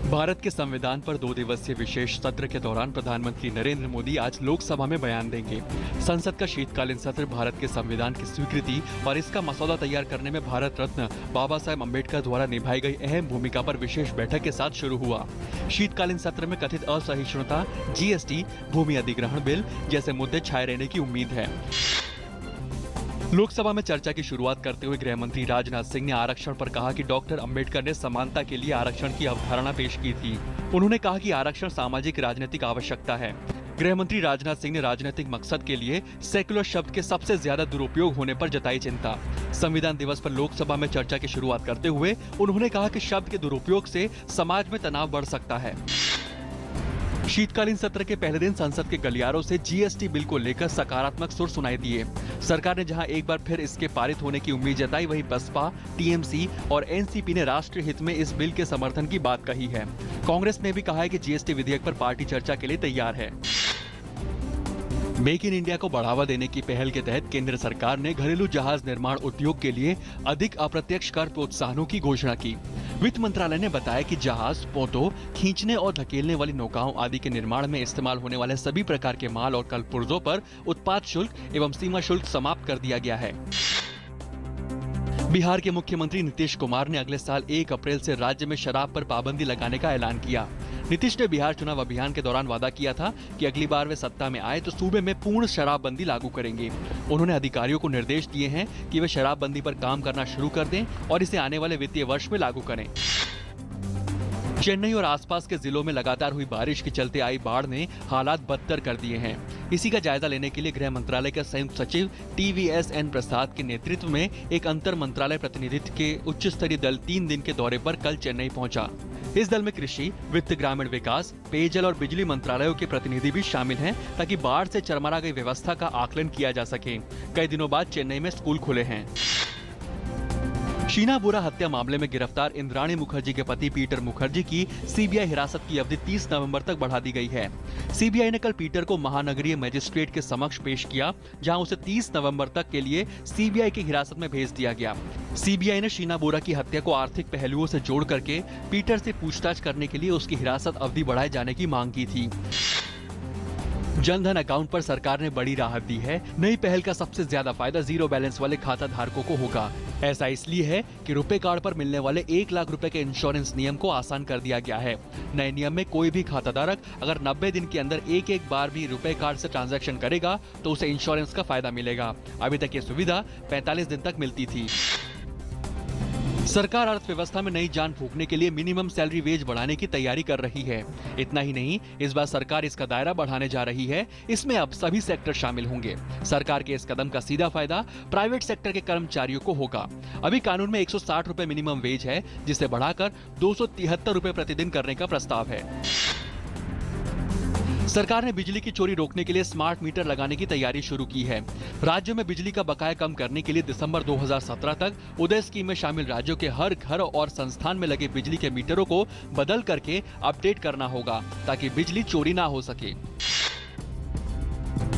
भारत के संविधान पर 2 दिवसीय विशेष सत्र के दौरान प्रधानमंत्री नरेंद्र मोदी आज लोकसभा में बयान देंगे। संसद का शीतकालीन सत्र भारत के संविधान की स्वीकृति और इसका मसौदा तैयार करने में भारत रत्न बाबा साहेब अम्बेडकर द्वारा निभाई गई अहम भूमिका पर विशेष बैठक के साथ शुरू हुआ। शीतकालीन सत्र में कथित असहिष्णुता, जीएसटी, भूमि अधिग्रहण बिल जैसे मुद्दे छाए रहने की उम्मीद है। लोकसभा में चर्चा की शुरुआत करते हुए गृह मंत्री राजनाथ सिंह ने आरक्षण पर कहा कि डॉक्टर अंबेडकर ने समानता के लिए आरक्षण की अवधारणा पेश की थी। उन्होंने कहा कि आरक्षण सामाजिक राजनीतिक आवश्यकता है। गृह मंत्री राजनाथ सिंह ने राजनीतिक मकसद के लिए सेक्युलर शब्द के सबसे ज्यादा दुरुपयोग होने पर जताई चिंता। संविधान दिवस पर लोकसभा में चर्चा की शुरुआत करते हुए उन्होंने कहा कि शब्द के दुरुपयोग से समाज में तनाव बढ़ सकता है। शीतकालीन सत्र के पहले दिन संसद के गलियारों से जीएसटी बिल को लेकर सकारात्मक सुर सुनाई दिए। सरकार ने जहां एक बार फिर इसके पारित होने की उम्मीद जताई, वहीं बसपा, टीएमसी और एनसीपी ने राष्ट्रीय हित में इस बिल के समर्थन की बात कही है। कांग्रेस ने भी कहा है कि जीएसटी विधेयक पर पार्टी चर्चा के लिए तैयार है। मेक इन इंडिया को बढ़ावा देने की पहल के तहत केंद्र सरकार ने घरेलू जहाज निर्माण उद्योग के लिए अधिक अप्रत्यक्ष कर प्रोत्साहनों की घोषणा की। वित्त मंत्रालय ने बताया कि जहाज, पोतों, खींचने और धकेलने वाली नौकाओं आदि के निर्माण में इस्तेमाल होने वाले सभी प्रकार के माल और कलपुर्जों पर उत्पाद शुल्क एवं सीमा शुल्क समाप्त कर दिया गया है। बिहार के मुख्यमंत्री नीतीश कुमार ने अगले साल 1 अप्रैल से राज्य में शराब पर पाबंदी लगाने का ऐलान किया। नीतीश ने बिहार चुनाव अभियान के दौरान वादा किया था कि अगली बार वे सत्ता में आए तो सूबे में पूर्ण शराबबंदी लागू करेंगे। उन्होंने अधिकारियों को निर्देश दिए हैं कि वे शराबबंदी पर काम करना शुरू कर दें और इसे आने वाले वित्तीय वर्ष में लागू करें। चेन्नई और आसपास के जिलों में लगातार हुई बारिश के चलते आई बाढ़ ने हालात बदतर कर दिए हैं। इसी का जायजा लेने के लिए गृह मंत्रालय के संयुक्त सचिव TVSN प्रसाद के नेतृत्व में एक अंतर मंत्रालय प्रतिनिधित्व के उच्च स्तरीय दल 3 दिन के दौरे पर कल चेन्नई पहुंचा। इस दल में कृषि, वित्त, ग्रामीण विकास, पेयजल और बिजली मंत्रालयों के प्रतिनिधि भी शामिल हैं ताकि बाढ़ से चरमरा गई व्यवस्था का आकलन किया जा सके। कई दिनों बाद चेन्नई में स्कूल खुले हैं। शीना बोरा हत्या मामले में गिरफ्तार इंद्राणी मुखर्जी के पति पीटर मुखर्जी की सीबीआई हिरासत की अवधि 30 नवंबर तक बढ़ा दी गई है। सीबीआई ने कल पीटर को महानगरीय मजिस्ट्रेट के समक्ष पेश किया, जहां उसे 30 नवंबर तक के लिए सीबीआई की हिरासत में भेज दिया गया। सीबीआई ने शीना बोरा की हत्या को आर्थिक पहलुओं से जोड़ करके पीटर से पूछताछ करने के लिए उसकी हिरासत अवधि बढ़ाए जाने की मांग की थी। जनधन अकाउंट पर सरकार ने बड़ी राहत दी है। नई पहल का सबसे ज्यादा फायदा जीरो बैलेंस वाले खाता धारकों को होगा। ऐसा इसलिए है कि रुपए कार्ड पर मिलने वाले 1 लाख रुपए के इंश्योरेंस नियम को आसान कर दिया गया है। नए नियम में कोई भी खाताधारक अगर 90 दिन के अंदर एक बार भी रुपए कार्ड से ट्रांजैक्शन करेगा तो उसे इंश्योरेंस का फायदा मिलेगा। अभी तक ये सुविधा 45 दिन तक मिलती थी। सरकार अर्थव्यवस्था में नई जान फूंकने के लिए मिनिमम सैलरी वेज बढ़ाने की तैयारी कर रही है। इतना ही नहीं, इस बार सरकार इसका दायरा बढ़ाने जा रही है। इसमें अब सभी सेक्टर शामिल होंगे। सरकार के इस कदम का सीधा फायदा प्राइवेट सेक्टर के कर्मचारियों को होगा। अभी कानून में 160 रुपए मिनिमम वेज है, जिसे बढ़ाकर 273 रुपए प्रतिदिन करने का प्रस्ताव है। सरकार ने बिजली की चोरी रोकने के लिए स्मार्ट मीटर लगाने की तैयारी शुरू की है। राज्यों में बिजली का बकाया कम करने के लिए दिसंबर 2017 तक उदय स्कीम में शामिल राज्यों के हर घर और संस्थान में लगे बिजली के मीटरों को बदल करके अपडेट करना होगा, ताकि बिजली चोरी ना हो सके।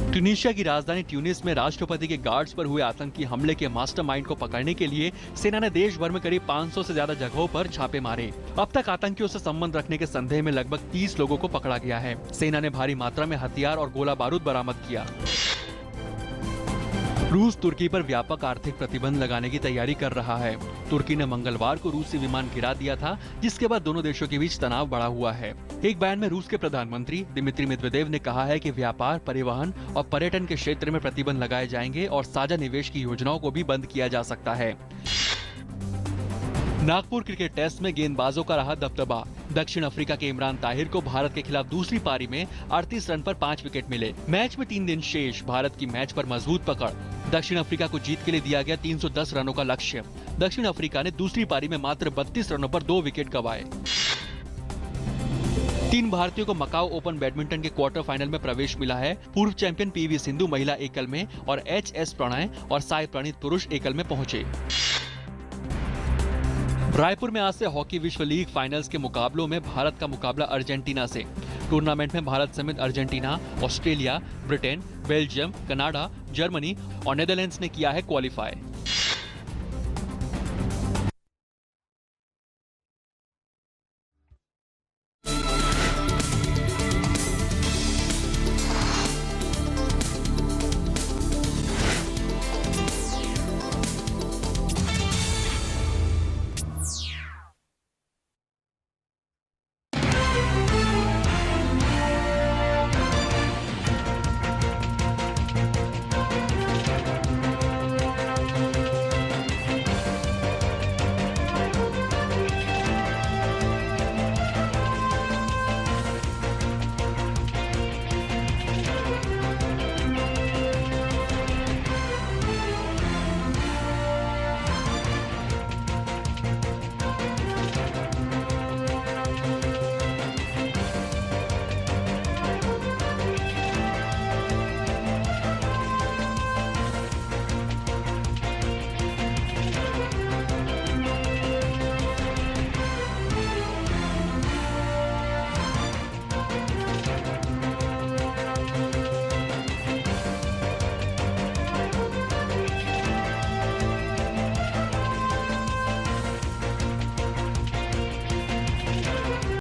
ट्यूनीशिया की राजधानी ट्यूनिस में राष्ट्रपति के गार्ड्स पर हुए आतंकी हमले के मास्टरमाइंड को पकड़ने के लिए सेना ने देश भर में करीब 500 से ज्यादा जगहों पर छापे मारे। अब तक आतंकियों से संबंध रखने के संदेह में लगभग 30 लोगों को पकड़ा गया है। सेना ने भारी मात्रा में हथियार और गोला बारूद बरामद किया। रूस तुर्की पर व्यापक आर्थिक प्रतिबंध लगाने की तैयारी कर रहा है। तुर्की ने मंगलवार को रूसी विमान गिरा दिया था, जिसके बाद दोनों देशों के बीच तनाव बढ़ा हुआ है। एक बयान में रूस के प्रधानमंत्री दिमित्री मेदवेदेव ने कहा है कि व्यापार, परिवहन और पर्यटन के क्षेत्र में प्रतिबंध लगाए जाएंगे और साझा निवेश की योजनाओं को भी बंद किया जा सकता है। नागपुर क्रिकेट टेस्ट में गेंदबाजों का रहा दबदबा। दक्षिण अफ्रीका के इमरान ताहिर को भारत के खिलाफ दूसरी पारी में 38 रन पर 5 विकेट मिले। मैच में 3 दिन शेष। भारत की मैच पर मजबूत पकड़। दक्षिण अफ्रीका को जीत के लिए दिया गया 310 रनों का लक्ष्य। दक्षिण अफ्रीका ने दूसरी पारी में मात्र 32 रनों पर 2 विकेट गंवाए। 3 भारतीयों को मकाऊ ओपन बैडमिंटन के क्वार्टर फाइनल में प्रवेश मिला है। पूर्व चैंपियन PV सिंधु महिला एकल में और HS प्रणय और साई प्रणीत पुरुष एकल में पहुंचे। रायपुर में आज से हॉकी विश्व लीग फाइनल्स के मुकाबलों में भारत का मुकाबला अर्जेंटीना से। टूर्नामेंट में भारत समेत Argentina, Australia, Britain, Belgium, Canada, Germany और नेदरलैंड्स ने किया है क्वालिफाई।